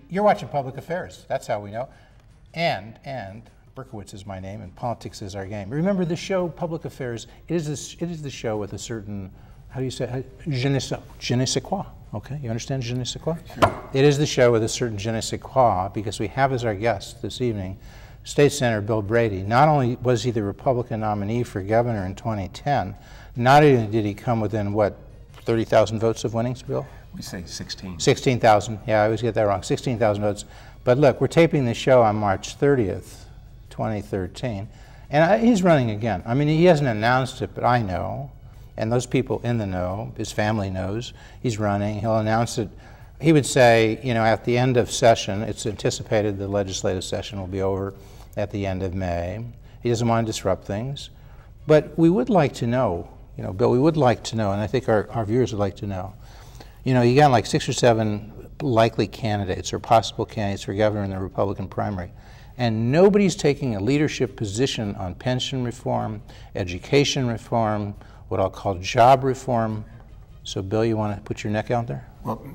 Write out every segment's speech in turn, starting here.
You're watching Public Affairs. That's how we know. And Berkowitz is my name, and politics is our game. Remember the show Public Affairs? It is the show with a certain, how do you say, je ne sais quoi. Okay, you understand je ne sais quoi? Sure. It is the show with a certain je ne sais quoi because we have as our guest this evening State Senator Bill Brady. Not only was he the Republican nominee for governor in 2010, not only did he come within, what, 30,000 votes of winnings, Bill? We say 16. 16,000. Yeah, I always get that wrong. 16,000 votes. But look, we're taping the show on March 30th, 2013, and he's running again. I mean, he hasn't announced it, but I know, and those people in the know, his family knows, he's running. He'll announce it. He would say, you know, at the end of session, it's anticipated the legislative session will be over at the end of May. He doesn't want to disrupt things. But we would like to know, you know, Bill, we would like to know, and I think our viewers would like to know, you know, you got like 6 or 7 likely candidates or possible candidates for governor in the Republican primary, and nobody's taking a leadership position on pension reform, education reform, what I'll call job reform. So, Bill, you want to put your neck out there? Well,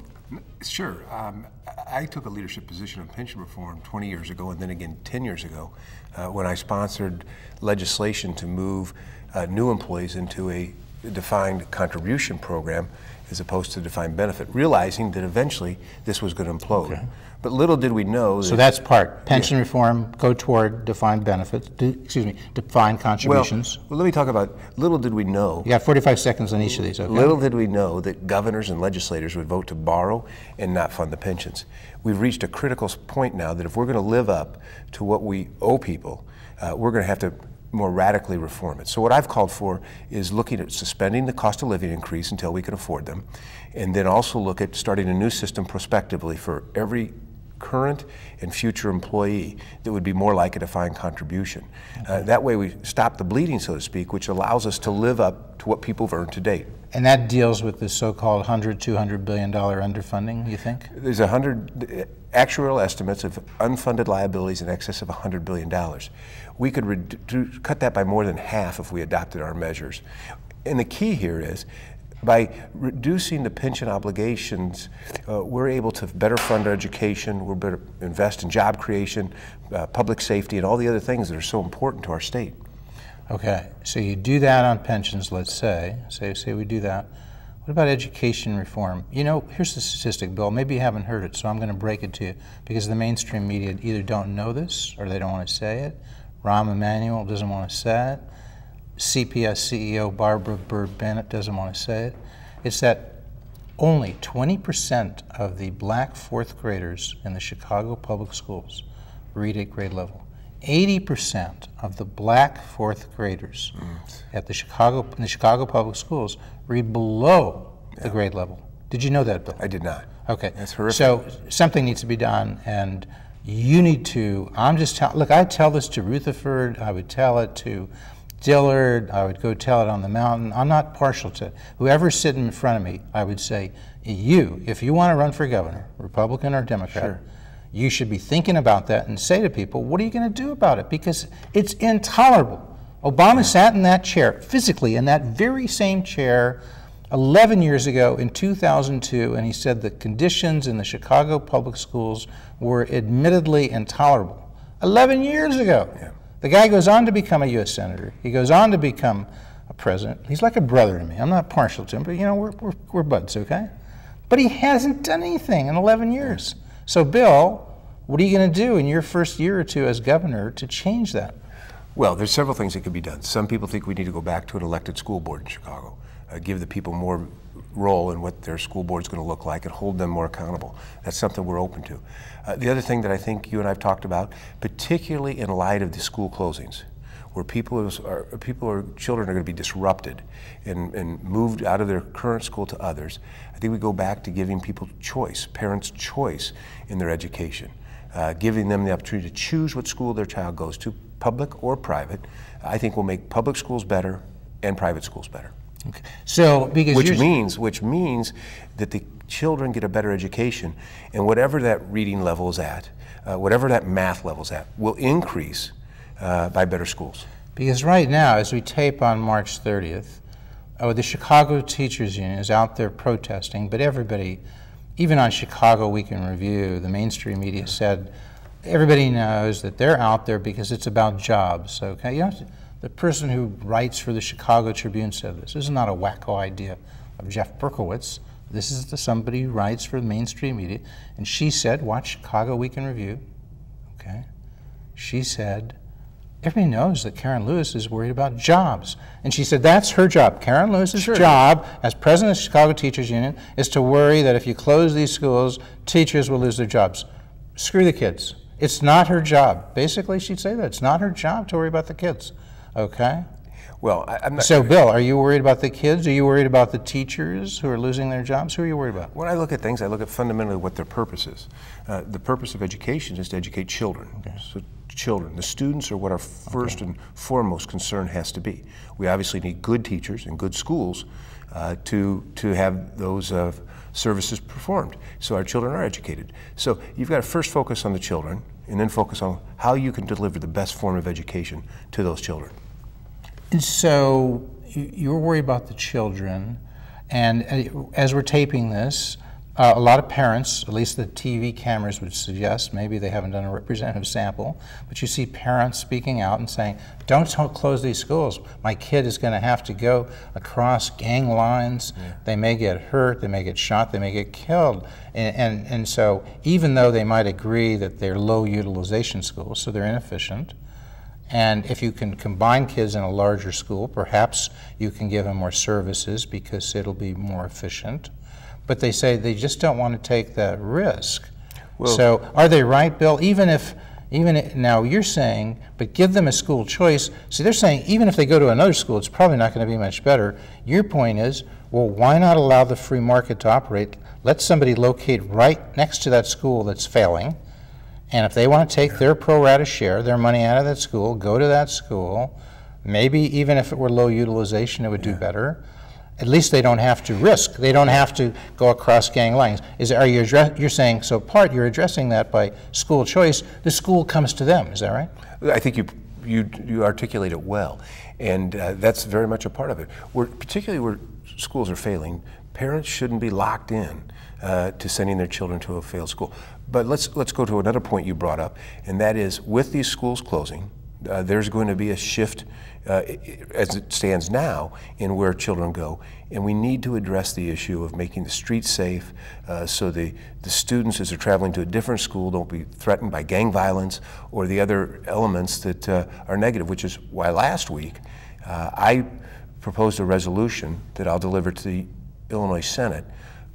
sure. I took a leadership position on pension reform 20 years ago and then again 10 years ago when I sponsored legislation to move new employees into a defined contribution program as opposed to defined benefit, realizing that eventually this was going to implode. Okay. But little did we know that... So that's part. Pension reform, go toward defined benefits, defined contributions. Well, let me talk about, little did we know... You got 45 seconds on each of these, okay? Little did we know that governors and legislators would vote to borrow and not fund the pensions. We've reached a critical point now that if we're going to live up to what we owe people, we're going to have to more radically reform it. So what I've called for is looking at suspending the cost of living increase until we can afford them, and then also look at starting a new system prospectively for every current and future employee that would be more like a defined contribution. That way we stop the bleeding, so to speak, which allows us to live up to what people have earned to date. And that deals with the so-called $100, $200 billion underfunding, you think? There's 100 actuarial estimates of unfunded liabilities in excess of $100 billion. We could cut that by more than half if we adopted our measures. And the key here is, by reducing the pension obligations, we're able to better fund our education, we're better invest in job creation, public safety, and all the other things that are so important to our state. Okay, so you do that on pensions, let's say we do that. What about education reform? You know, here's the statistic, Bill. Maybe you haven't heard it, so I'm going to break it to you because the mainstream media either don't know this or they don't want to say it. Rahm Emanuel doesn't want to say it. CPS CEO Barbara Byrd Bennett doesn't want to say it. It's that only 20% of the black fourth graders in the Chicago public schools read at grade level. 80% of the black fourth graders at the Chicago public schools read below the grade level. Did you know that, Bill? I did not. Okay. That's horrific. So something needs to be done, and you need to, look, I tell this to Rutherford, I would tell it to Dillard, I would go tell it on the mountain. I'm not partial to it. Whoever's sitting in front of me, I would say, if you want to run for governor, Republican or Democrat, sure, you should be thinking about that and say to people, what are you going to do about it? Because it's intolerable. Obama sat in that chair, physically in that very same chair 11 years ago in 2002, and he said the conditions in the Chicago public schools were admittedly intolerable. 11 years ago. Yeah. The guy goes on to become a U.S. Senator. He goes on to become a president. He's like a brother to me. I'm not partial to him, but you know, we're buds, okay? But he hasn't done anything in 11 years. So, Bill, what are you going to do in your first year or two as governor to change that? Well, there's several things that could be done. Some people think we need to go back to an elected school board in Chicago, give the people more role in what their school board is going to look like and hold them more accountable. That's something we're open to. The other thing that I think you and I have talked about, particularly in light of the school closings, where children are going to be disrupted and moved out of their current school to others, I think we go back to giving people choice, parents choice in their education, giving them the opportunity to choose what school their child goes to, public or private. I think will make public schools better and private schools better. Okay. So, because which means that the children get a better education, and whatever that reading level is at, whatever that math level is at, will increase by better schools. Because right now, as we tape on March 30th, the Chicago Teachers Union is out there protesting, but everybody even on Chicago Week in Review, the mainstream media said, everybody knows that they're out there because it's about jobs. Okay, you know, the person who writes for the Chicago Tribune said this. This is not a wacko idea of Jeff Berkowitz. This is somebody who writes for the mainstream media. And she said, watch Chicago Week in Review. Okay, she said, everybody knows that Karen Lewis is worried about jobs. And she said that's her job. Karen Lewis's job as president of the Chicago Teachers Union is to worry that if you close these schools, teachers will lose their jobs. Screw the kids. It's not her job. Basically, she'd say that. It's not her job to worry about the kids. Okay? Well, I'm not. So, Bill, are you worried about the kids? Are you worried about the teachers who are losing their jobs? Who are you worried about? When I look at things, I look at fundamentally what their purpose is. The purpose of education is to educate children. Okay. So children, the students are what our first and foremost concern has to be. We obviously need good teachers and good schools to have those services performed, so our children are educated. So you've got to first focus on the children, and then focus on how you can deliver the best form of education to those children. And so you're worried about the children, and as we're taping this, a lot of parents, at least the TV cameras would suggest, maybe they haven't done a representative sample, but you see parents speaking out and saying, don't close these schools. My kid is going to have to go across gang lines. Yeah. They may get hurt, they may get shot, they may get killed. And so even though they might agree that they're low utilization schools, so they're inefficient, and if you can combine kids in a larger school, perhaps you can give them more services because it'll be more efficient. But they say they just don't want to take that risk. Well, so are they right, Bill? Now you're saying, but give them a school choice. See, they're saying even if they go to another school, it's probably not going to be much better. Your point is, well, why not allow the free market to operate? Let somebody locate right next to that school that's failing, and if they want to take their pro rata share, their money out of that school, go to that school. Maybe even if it were low utilization, it would do better. At least they don't have to risk. They don't have to go across gang lines. You're saying, so you're addressing that by school choice. The school comes to them. Is that right? I think you articulate it well, and that's very much a part of it. Particularly where schools are failing, parents shouldn't be locked in to sending their children to a failed school. But let's go to another point you brought up, and that is with these schools closing, there's going to be a shift as it stands now in where children go, and we need to address the issue of making the streets safe so the students as they're traveling to a different school don't be threatened by gang violence or the other elements that are negative, which is why last week I proposed a resolution that I'll deliver to the Illinois Senate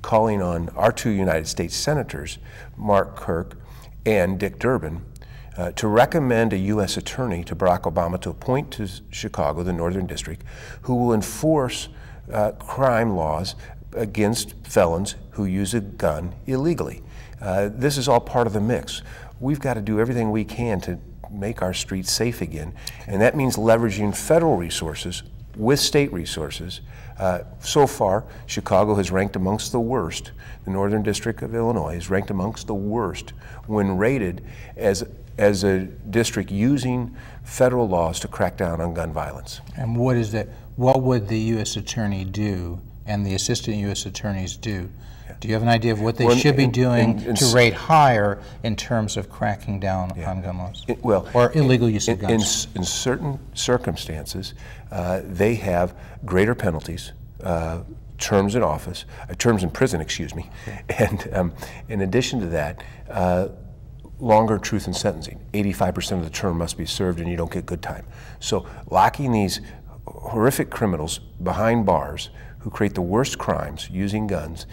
calling on our two United States Senators, Mark Kirk and Dick Durbin, to recommend a U.S. attorney to Barack Obama to appoint to Chicago, the Northern District, who will enforce crime laws against felons who use a gun illegally. This is all part of the mix. We've got to do everything we can to make our streets safe again, and that means leveraging federal resources with state resources. So far, Chicago has ranked amongst the worst. The Northern District of Illinois is ranked amongst the worst when rated as a district using federal laws to crack down on gun violence. And what is that? What would the U.S. Attorney do and the assistant U.S. attorneys do? Do you have an idea of what they should be doing to rate higher in terms of cracking down on gun laws? Or illegal use of guns? In certain circumstances, they have greater penalties, terms in office, terms in prison, excuse me, and in addition to that, longer truth in sentencing. 85% of the term must be served and you don't get good time. So locking these horrific criminals behind bars who create the worst crimes using guns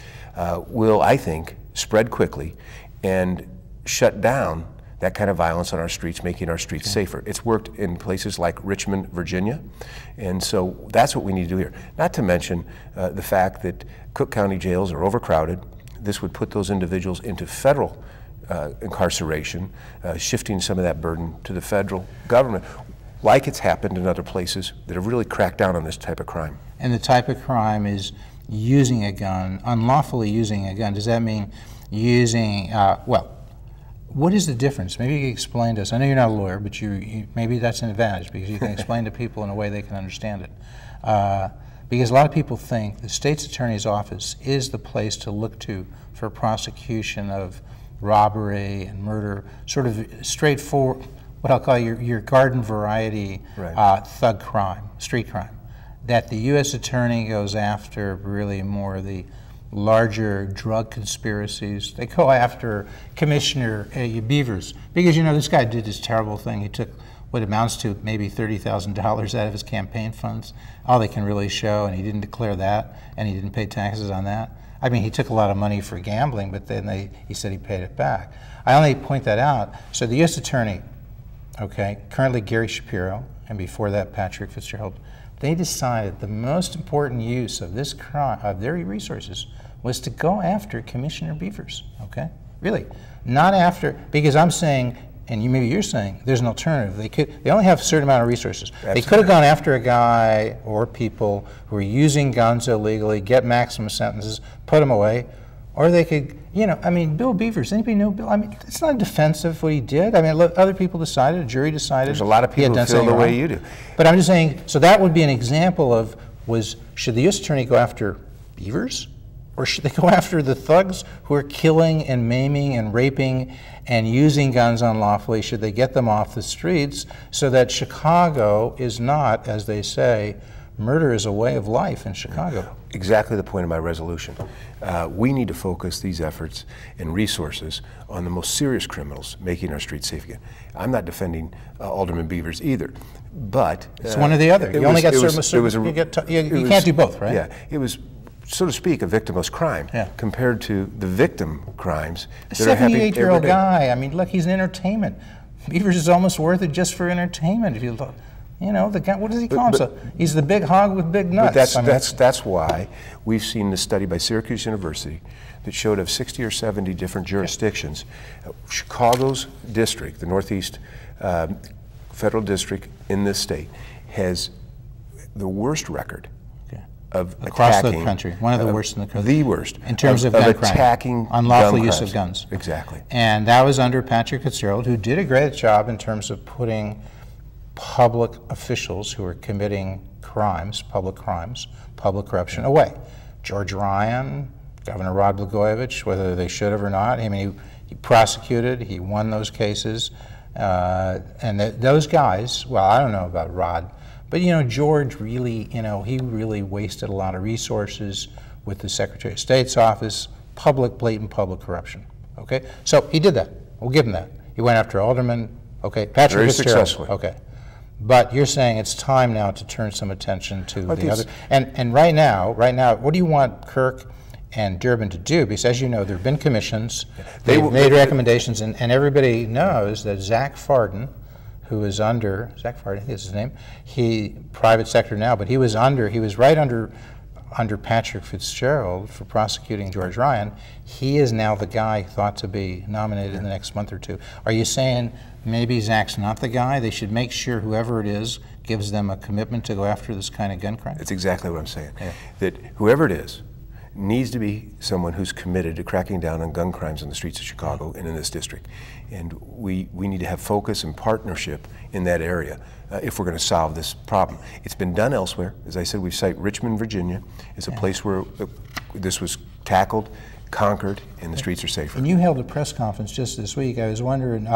will, I think, spread quickly and shut down that kind of violence on our streets, making our streets safer. It's worked in places like Richmond, Virginia, and so that's what we need to do here. Not to mention the fact that Cook County jails are overcrowded. This would put those individuals into federal incarceration, shifting some of that burden to the federal government, like it's happened in other places that have really cracked down on this type of crime. And the type of crime is using a gun, unlawfully using a gun. Does that mean using, what is the difference? Maybe you can explain to us. I know you're not a lawyer, but maybe that's an advantage because you can explain to people in a way they can understand it. because a lot of people think the state's attorney's office is the place to look to for prosecution of robbery and murder, sort of straightforward, what I'll call your garden variety thug crime, street crime. That the U.S. attorney goes after really more the larger drug conspiracies. They go after Commissioner Beavers, because, you know, this guy did this terrible thing. He took what amounts to maybe $30,000 out of his campaign funds, all they can really show, and he didn't declare that, and he didn't pay taxes on that. I mean, he took a lot of money for gambling, but then he said he paid it back. I only point that out. So the U.S. attorney, okay, currently Gary Shapiro, and before that Patrick Fitzgerald, they decided the most important use of this crime, of their resources, was to go after Commissioner Beavers, okay? Really, not after, because I'm saying, and maybe you're saying, there's an alternative. They only have a certain amount of resources. Absolutely. They could have gone after a guy or people who are using guns illegally, get maximum sentences, put them away, or they could, you know, I mean, Bill Beavers, anybody know Bill? I mean, it's not defensive what he did. I mean, other people decided, a jury decided. There's a lot of people who feel the way you do. But I'm just saying, so that would be an example of, should the U.S. attorney go after Beavers? Or should they go after the thugs who are killing and maiming and raping and using guns unlawfully? Should they get them off the streets so that Chicago is not, as they say, murder is a way of life in Chicago? Exactly the point of my resolution. We need to focus these efforts and resources on the most serious criminals, making our streets safe again. I'm not defending Alderman Beavers either, but it's one or the other. You only got certain. You can't do both, right? Yeah, it was, so to speak, a victimless crime compared to the victim crimes. A 78-year-old guy. I mean, look, he's an entertainment. Beavers is almost worth it just for entertainment. If you look. You know, the guy, what does he call himself? He's the big hog with big nuts. But that's why we've seen this study by Syracuse University that showed of 60 or 70 different jurisdictions, Chicago's district, the Northeast federal district in this state, has the worst record of across attacking, the country. One of the worst in the country. The worst. In terms of gun crime. Attacking unlawful gun use crimes. Of guns. Exactly. And that was under Patrick Fitzgerald, who did a great job in terms of putting public officials who are committing crimes, public corruption away. George Ryan, Governor Rod Blagojevich, whether they should have or not, I mean, he prosecuted, he won those cases, and those guys, well, I don't know about Rod, but you know, George really, you know, he really wasted a lot of resources with the Secretary of State's office, blatant public corruption, okay? So he did that, we'll give him that. He went after aldermen, okay, Patrick very Fitzgerald, successfully. Okay. But you're saying it's time now to turn some attention to the other. And right now, what do you want Kirk and Durbin to do? Because as you know, there have been commissions. They've made recommendations, and everybody knows that Zach Farden, who is under, Zach Farden is his name, he private sector now, but he was right under Patrick Fitzgerald for prosecuting George Ryan. He is now the guy thought to be nominated in the next month or two. Are you saying maybe Zach's not the guy? They should make sure whoever it is gives them a commitment to go after this kind of gun crime? That's exactly what I'm saying. Yeah. That whoever it is needs to be someone who's committed to cracking down on gun crimes on the streets of Chicago and in this district. And we need to have focus and partnership in that area if we're going to solve this problem. It's been done elsewhere. As I said, we cite Richmond, Virginia as a place where this was tackled, conquered, and the streets are safer. And you held a press conference just this week. I was wondering,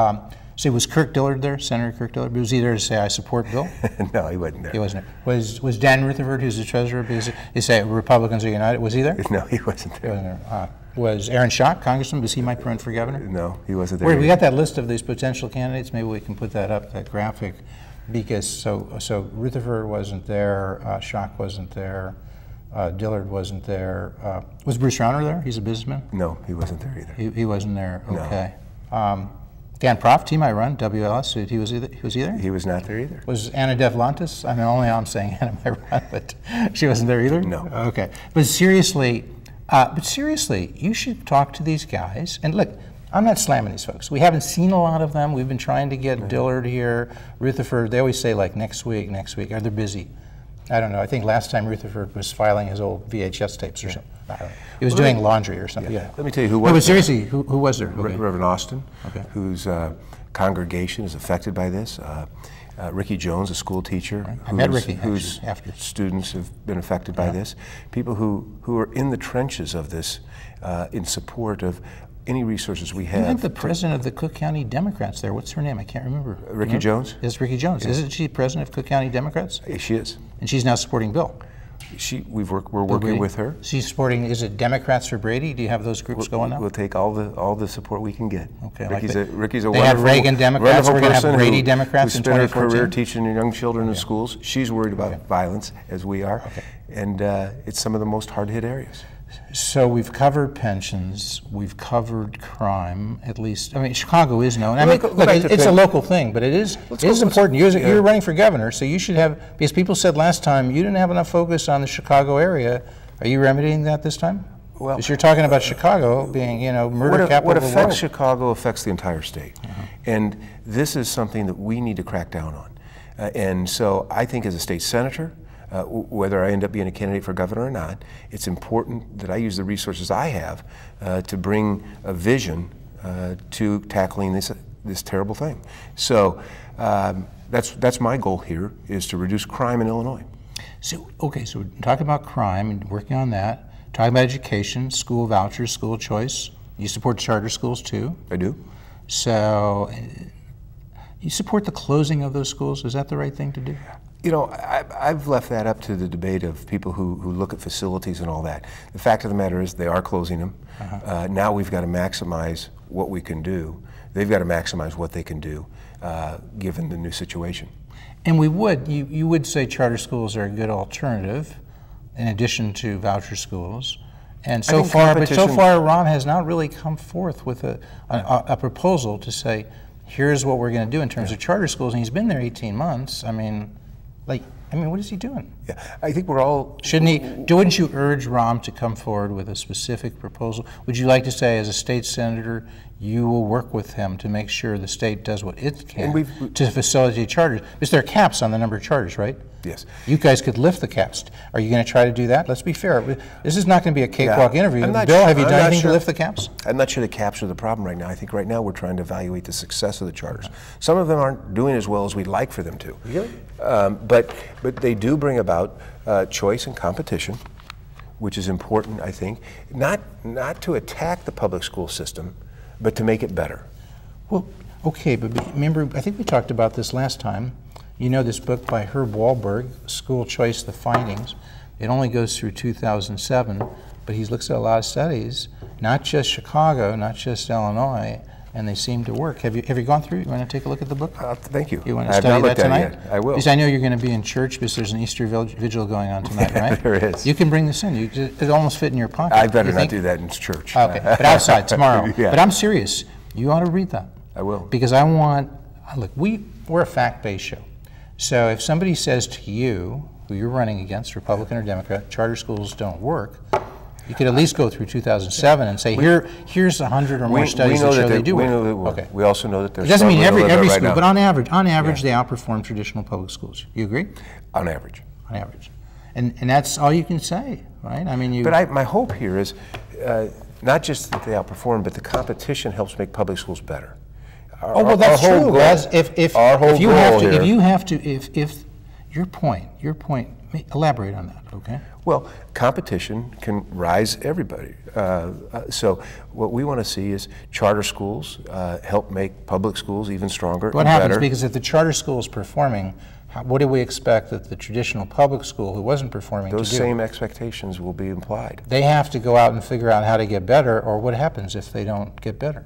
see, was Kirk Dillard there, Senator Kirk Dillard? Was he there to say, I support Bill? No, he wasn't there. He wasn't there. Was Dan Rutherford, who's the treasurer, he said Republicans are united, was he there? No, he wasn't there. He wasn't there. Was Aaron Schock, Congressman, was he my friend for governor? No, he wasn't there. We got that list of these potential candidates. Maybe we can put that up, that graphic, because so Rutherford wasn't there, Schock wasn't there, Dillard wasn't there. Was Bruce Rauner there? He's a businessman? No, he wasn't there either. He wasn't there. Okay. No. Dan Proft, team I run, WLS, was he there? He was not there either. Was Anna Devlantis? I mean, only I'm saying Anna I run, but she wasn't there either? No. Okay. But seriously, you should talk to these guys. And look, I'm not slamming these folks. We haven't seen a lot of them. We've been trying to get Dillard here, Rutherford. They always say, like, next week. Are they busy? I don't know. I think last time Rutherford was filing his old VHS tapes or something. I don't know. He was doing laundry or something. Yeah. Let me tell you who was there. But seriously, who was there? Okay. Reverend Austin, whose congregation is affected by this. Ricky Jones, a school teacher, I met Ricky whose after students have been affected by this. People who are in the trenches of this in support of any resources we have. You had the president of the Cook County Democrats there. What's her name? I can't remember. Ricky Jones? It's Ricky Jones. Yes. Isn't she president of Cook County Democrats? She is. And she's now supporting Bill. We're working with her. She's supporting, is it Democrats for Brady? Do you have those groups going now? We'll take all the support we can get. Okay. Ricky's a wonderful, they have Reagan Democrats, we're going to have Brady Democrats in 2014? Who spent her career teaching young children in schools. She's worried about violence, as we are. Okay. And it's some of the most hard-hit areas. So we've covered pensions, we've covered crime, at least. I mean, Chicago is known. I mean, look, it's a local thing, but it is important. You're running for governor, so you should have, because people said last time you didn't have enough focus on the Chicago area. Are you remedying that this time? Well, because you're talking about Chicago being, murder capital what of the world. What affects Chicago affects the entire state. And this is something that we need to crack down on. And so I think as a state senator, whether I end up being a candidate for governor or not, it's important that I use the resources I have to bring a vision to tackling this terrible thing. So that's my goal here, is to reduce crime in Illinois. So, okay, so we're talking about crime and working on that, talking about education, school vouchers, school choice. You support charter schools too? I do. So you support the closing of those schools? Is that the right thing to do? I've left that up to the debate of people who look at facilities and all that. The fact of the matter is they are closing them. Now we've got to maximize what we can do. They've got to maximize what they can do given the new situation. And you would say charter schools are a good alternative in addition to voucher schools. And so far, Ron has not really come forth with a proposal to say, here's what we're going to do in terms of charter schools. And he's been there 18 months. I mean, what is he doing? Yeah, I think we're all... Wouldn't you urge Rahm to come forward with a specific proposal? Would you like to say, as a state senator, you will work with him to make sure the state does what it can to facilitate charters? Because there are caps on the number of charters, right? Yes. You guys could lift the caps. Are you going to try to do that? Let's be fair. This is not going to be a cakewalk interview. Bill, have you done anything to lift the caps? I'm not sure the caps are the problem right now. I think right now we're trying to evaluate the success of the charters. Some of them aren't doing as well as we'd like for them to. Really? But they do bring about choice and competition, which is important, I think. Not to attack the public school system, but to make it better. Well, okay, but remember, I think we talked about this last time. You know this book by Herb Wahlberg, School Choice, The Findings. It only goes through 2007, but he looks at a lot of studies, not just Chicago, not just Illinois, and they seem to work. Have you gone through? You want to take a look at the book? Thank you. You want to study that tonight? I will. Because I know you're going to be in church because there's an Easter Vigil going on tonight, right? There is. You can bring this in. It almost fit in your pocket. I better not do that in church. Okay, but outside tomorrow. Yeah. But I'm serious. You ought to read that. I will. Because look, we're a fact-based show. So if somebody says to you, who you're running against, Republican or Democrat, charter schools don't work, you could at least go through 2007 and say, here's 100 or more studies that show they do work. We know they work. Okay. We also know that there's... It doesn't mean every school, but on average, they outperform traditional public schools. You agree? On average. On average. And that's all you can say, right? I mean, But my hope here is not just that they outperform, but the competition helps make public schools better. That's true. If your point, elaborate on that, okay? Well, competition can rise everybody. So what we want to see is charter schools help make public schools even stronger. What happens? Because if the charter school is performing, what do we expect that the traditional public school who wasn't performing to do? Those same expectations will be implied. They have to go out and figure out how to get better, or what happens if they don't get better?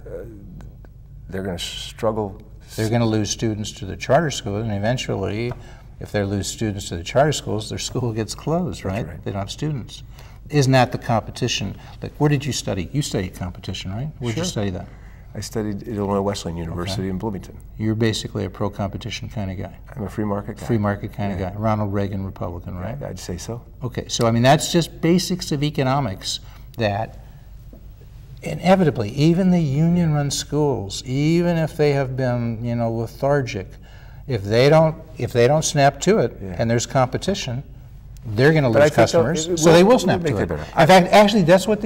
They're going to struggle. They're going to lose students to the charter school, and eventually, if they lose students to the charter schools, their school gets closed, right? They don't have students. Isn't that the competition? Like, where did you study? You studied competition, right? Where did you study that? I studied at Illinois Wesleyan University in Bloomington. You're basically a pro-competition kind of guy. I'm a free market guy. Free market kind of guy. Ronald Reagan Republican, right? I'd say so. Okay, so I mean, that's just basics of economics that inevitably, even the union-run schools, even if they have been, lethargic, if they don't snap to it and there's competition, they're going to lose customers, so they will snap to it. In fact, actually, that's what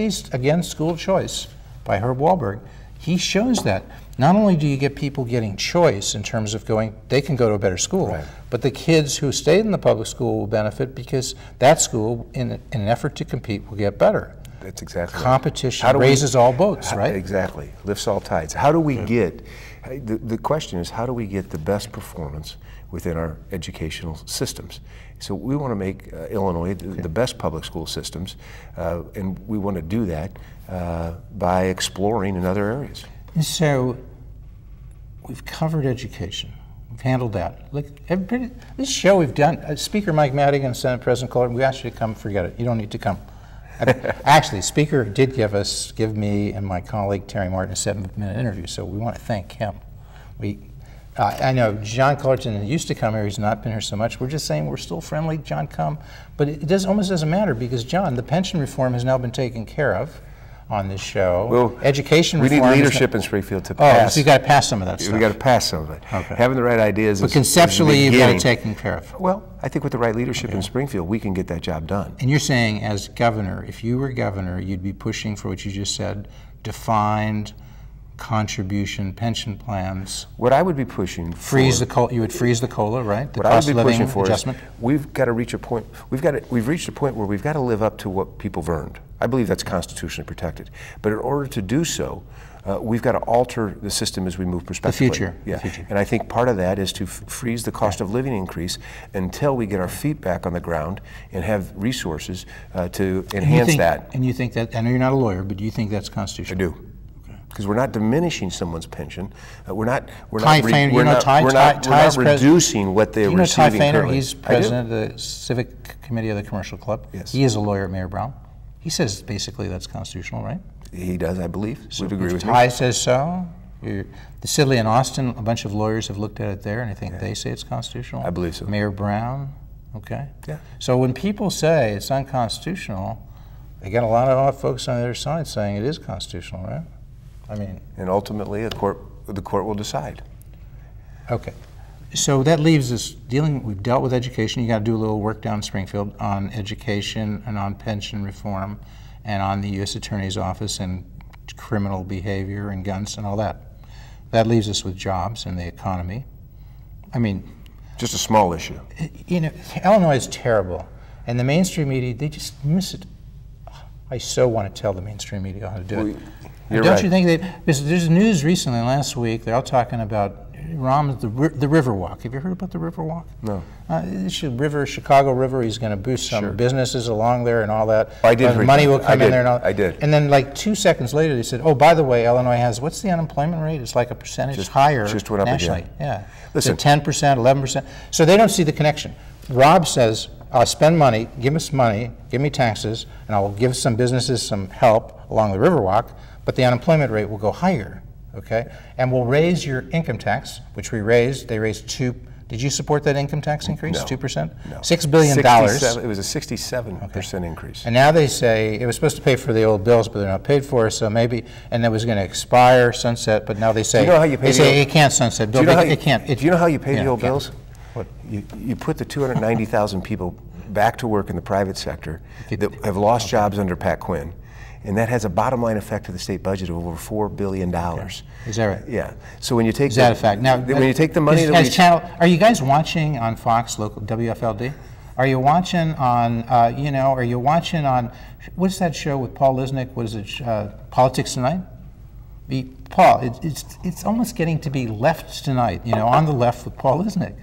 school choice by Herb Wahlberg, he shows that. not only do you get people getting choice in terms of going, they can go to a better school, Right. but the kids who stayed in the public school will benefit because that school, in an effort to compete, will get better. That's exactly Competition right. raises all boats, right? Exactly. Lifts all tides. How do we get, the question is, how do we get the best performance within our educational systems? So we want to make Illinois the best public school systems, and we want to do that by exploring in other areas. And so we've covered education. We've handled that. Look, this show we've done, Speaker Mike Madigan, Senate President Coulter, we asked you to come, forget it. You don't need to come. Actually, Speaker did give me and my colleague Terry Martin a 7-minute interview, so we want to thank him. I know John Cullerton used to come here. He's not been here so much. We're just saying we're still friendly. John, come. But it almost doesn't matter because, John, the pension reform has now been taken care of on this show. Well, education we reform. need leadership in Springfield to pass. Oh, so you got to pass some of that stuff. We got to pass some of it. Okay. Having the right ideas. But conceptually, you've got it taken care of. Well, I think with the right leadership in Springfield, we can get that job done. And you're saying, as governor, if you were governor, you'd be pushing for what you just said, defined contribution pension plans. What I would be pushing for, you would freeze the COLA, right? The what I would cost be of living pushing for adjustment. is we've got to reach a point. We've reached a point where we've got to live up to what people have earned. I believe that's constitutionally protected. But in order to do so, we've got to alter the system as we move prospectively. The future. Yeah. The future. And I think part of that is to freeze the cost of living increase until we get our feet back on the ground and have resources to enhance that. And you think that, I know you're not a lawyer, but do you think that's constitutional? I do. Because we're not diminishing someone's pension. We're not reducing what they're receiving Ty Fainer, currently. he's president of the Civic Committee of the Commercial Club. Yes. He is a lawyer at Mayor Brown. He says basically that's constitutional, right? He does, I believe. So would agree with me. Ty says so. The Sidley and Austin, a bunch of lawyers have looked at it there, and I think they say it's constitutional. I believe so. Mayor Brown, okay. Yeah. So when people say it's unconstitutional, they got a lot of folks on the other side saying it is constitutional, right? I mean, and ultimately, the court will decide. Okay, so that leaves us we've dealt with education. You got to do a little work down in Springfield on education and on pension reform and on the U.S. Attorney's Office and criminal behavior and guns and all that. That leaves us with jobs and the economy. I mean, just a small issue. You know, Illinois is terrible, and the mainstream media, they just miss it. I so want to tell the mainstream media how to do it. Don't you think there's news recently, last week, they're all talking about the Riverwalk. Have you heard about the Riverwalk? No. Chicago River, he's going to boost some businesses along there and all that. I did. Money will come in there and all that. I did. And then like 2 seconds later, they said, oh, by the way, Illinois has, what's the unemployment rate? It's like a percentage higher just went up nationally. Again. Yeah. Listen. So 10%, 11%. So they don't see the connection. Rob says, I'll spend money, give me taxes, and I'll give some businesses some help along the Riverwalk, but the unemployment rate will go higher, okay? And we'll raise your income tax, which they raised 2. Did you support that income tax increase, no. 2%? No. $6 billion. It was a 67% increase. And now they say it was supposed to pay for the old bills, but they're not paid for, so maybe, and it was going to expire, sunset, but now they say, it can't sunset. Do you know how you pay the old can't. bills? What? You put the 290,000 people back to work in the private sector that have lost jobs under Pat Quinn, and that has a bottom line effect to the state budget of over $4 billion. Okay. Is that right? Yeah. So when you take is that a fact? Now, when you take the money are you guys watching on Fox local WFLD? Are you watching on are you watching on what's that show with Paul Lisnick? What is it? Politics Tonight? Paul, it's almost getting to be Left Tonight. On the left with Paul Lisnick.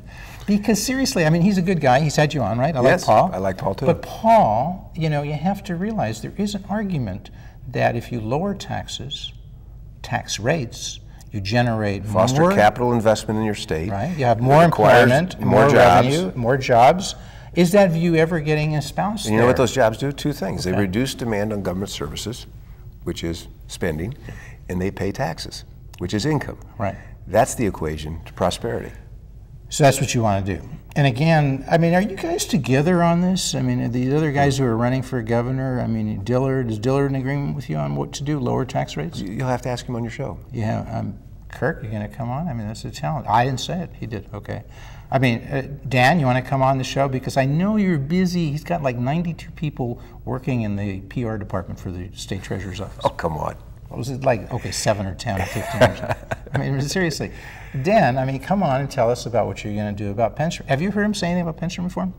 Because seriously, I mean, he's a good guy. He's had you on, right? Yes, like Paul. I like Paul too. But Paul, you have to realize there is an argument that if you lower tax rates, you generate foster capital investment in your state. Right. You have more employment, more revenue, more jobs. Is that view ever getting espoused? And you know what those jobs do? 2 things. They reduce demand on government services, which is spending, and they pay taxes, which is income. Right. That's the equation to prosperity. So that's what you want to do. And again, I mean, are you guys together on this? I mean, are these other guys who are running for governor, I mean, is Dillard in agreement with you on what to do, lower tax rates? You'll have to ask him on your show. Yeah, Kirk, you're going to come on? I mean, that's a challenge. I didn't say it. He did. Okay. I mean, Dan, you want to come on the show? Because I know you're busy. He's got like 92 people working in the PR department for the state treasurer's office. Oh, come on. what was it like, okay, 7 or 10 or 15 or something. I mean, seriously. Dan, I mean, come on and tell us about what you're going to do about pension. Have you heard him say anything about pension reform?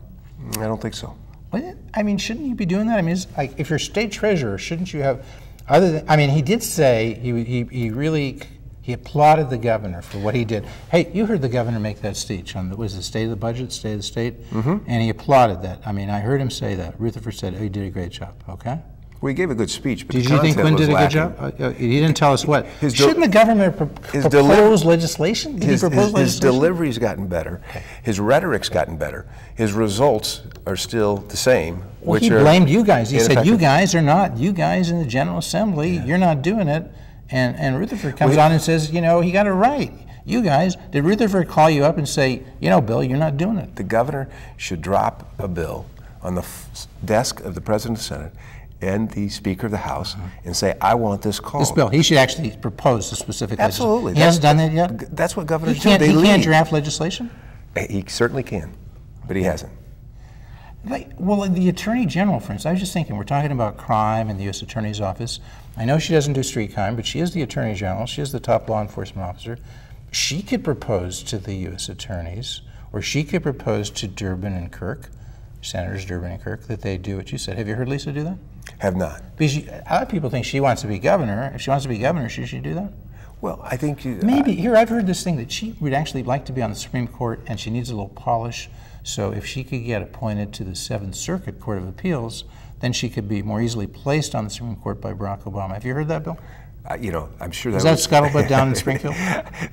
I don't think so. Well, I mean, shouldn't you be doing that? I mean, it's like, if you're state treasurer, shouldn't you have, other than, I mean, he did say, he applauded the governor for what he did. Hey, you heard the governor make that speech on the, was it State of the Budget, State of the State? And he applauded that. I mean, I heard him say that. Rutherford said, oh, you did a great job, okay? Well, he gave a good speech, but did you think Quinn did a good job? He didn't tell us what. Shouldn't the governor propose legislation? Did he propose legislation? His delivery's gotten better. His rhetoric's gotten better. His results are still the same. Well, he blamed you guys. He said, you guys are not, you guys in the General Assembly, you're not doing it. And Rutherford comes on and says, you know, he got it right. You guys, did Rutherford call you up and say, you know, Bill, you're not doing it? The governor should drop a bill on the desk of the President of the Senate and the Speaker of the House and say, I want this called. This bill, he should actually propose the specific legislation. Absolutely. He hasn't done that yet? That's what governors do. They he can't draft legislation? He certainly can, but he hasn't. Like, well, the Attorney General, for instance, I was just thinking, we're talking about crime in the U.S. Attorney's Office. I know she doesn't do street crime, but she is the Attorney General. She is the top law enforcement officer. She could propose to the U.S. attorneys, or she could propose to Durbin and Kirk, Senators Durbin and Kirk, that they do what you said. Have you heard Lisa do that? Have not. Because a lot of people think she wants to be governor. If she wants to be governor, should she do that? Well, I think maybe. Here, I've heard this thing that she would actually like to be on the Supreme Court, and she needs a little polish. So if she could get appointed to the 7th Circuit Court of Appeals, then she could be more easily placed on the Supreme Court by Barack Obama. Have you heard that, Bill? You know, I'm sure that is that scuttlebutt down in Springfield?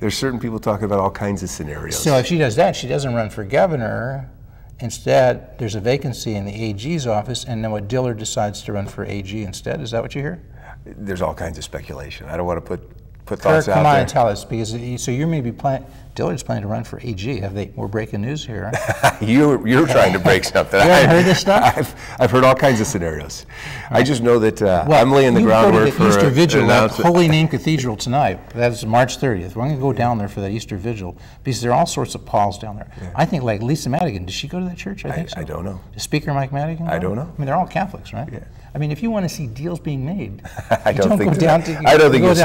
There's certain people talking about all kinds of scenarios. So if she does that, she doesn't run for governor. Instead, there's a vacancy in the AG's office, and then what, Dillard decides to run for AG instead? Is that what you hear? There's all kinds of speculation. I don't want to put Kirk, thoughts out there. Come on and tell us, because so you may be planning. Dillard's planning to run for AG. We're breaking news here. You're trying to break something. You haven't heard this stuff? I've heard all kinds of scenarios. I just know that I'm laying the groundwork for Easter Vigil at Holy Name Cathedral tonight. That's March 30th. We're going to go down there for that Easter Vigil because there are all sorts of Pauls down there. Yeah. I think like Lisa Madigan. Does she go to that church? I think so. I don't know. Does Speaker Mike Madigan? I don't know. I mean, they're all Catholics, right? Yeah. I mean, if you want to see deals being made, I don't think you'll see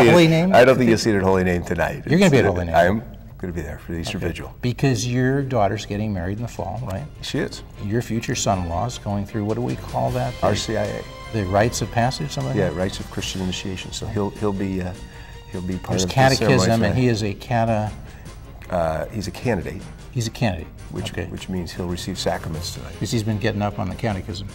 it at Holy Name tonight. You're going to be at Holy Name. I'm going to be there for the Easter Vigil. Because your daughter's getting married in the fall, right? She is. Your future son-in-law is going through, what do we call that? RCIA. The rites of passage, something like that? Yeah, rites of Christian initiation. So he'll be part There's of catechism, the and he is a he's a candidate. He's a candidate. Which means he'll receive sacraments tonight. Because he's been getting up on the catechism.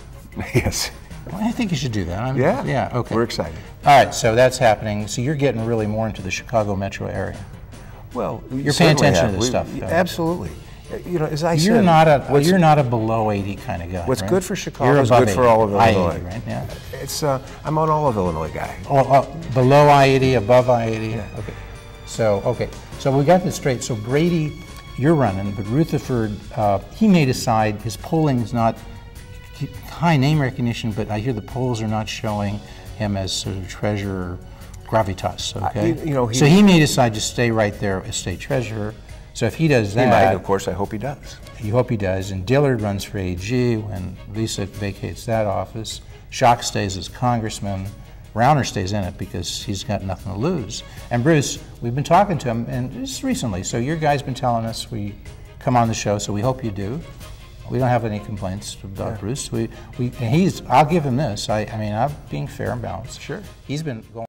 Yes. Well, I think you should do that. Yeah, okay. We're excited. All right, so that's happening. So you're getting really more into the Chicago metro area. Well, you're paying attention to this stuff. Absolutely. You know, as I said, you're not a below 80 kind of guy. What's right? good for Chicago is good for all of Illinois. 80, right? Yeah. It's I'm an all of Illinois guy. Below I-80, above I-80. Yeah. Okay. So we got this straight. So Brady, you're running, but Rutherford, he may decide his polling is not high name recognition, but I hear the polls are not showing him as sort of treasurer gravitas. Okay. So he may decide to stay right there as state treasurer. So if he does that, he might. Of course, I hope he does. You hope he does. And Dillard runs for AG when Lisa vacates that office. Schock stays as congressman. Rauner stays in it because he's got nothing to lose. And Bruce, we've been talking to him, and just recently. So your guy's been telling us we come on the show, so we hope you do. We don't have any complaints about Bruce. And I'll give him this. I mean, I'm being fair and balanced. Sure. He's been going.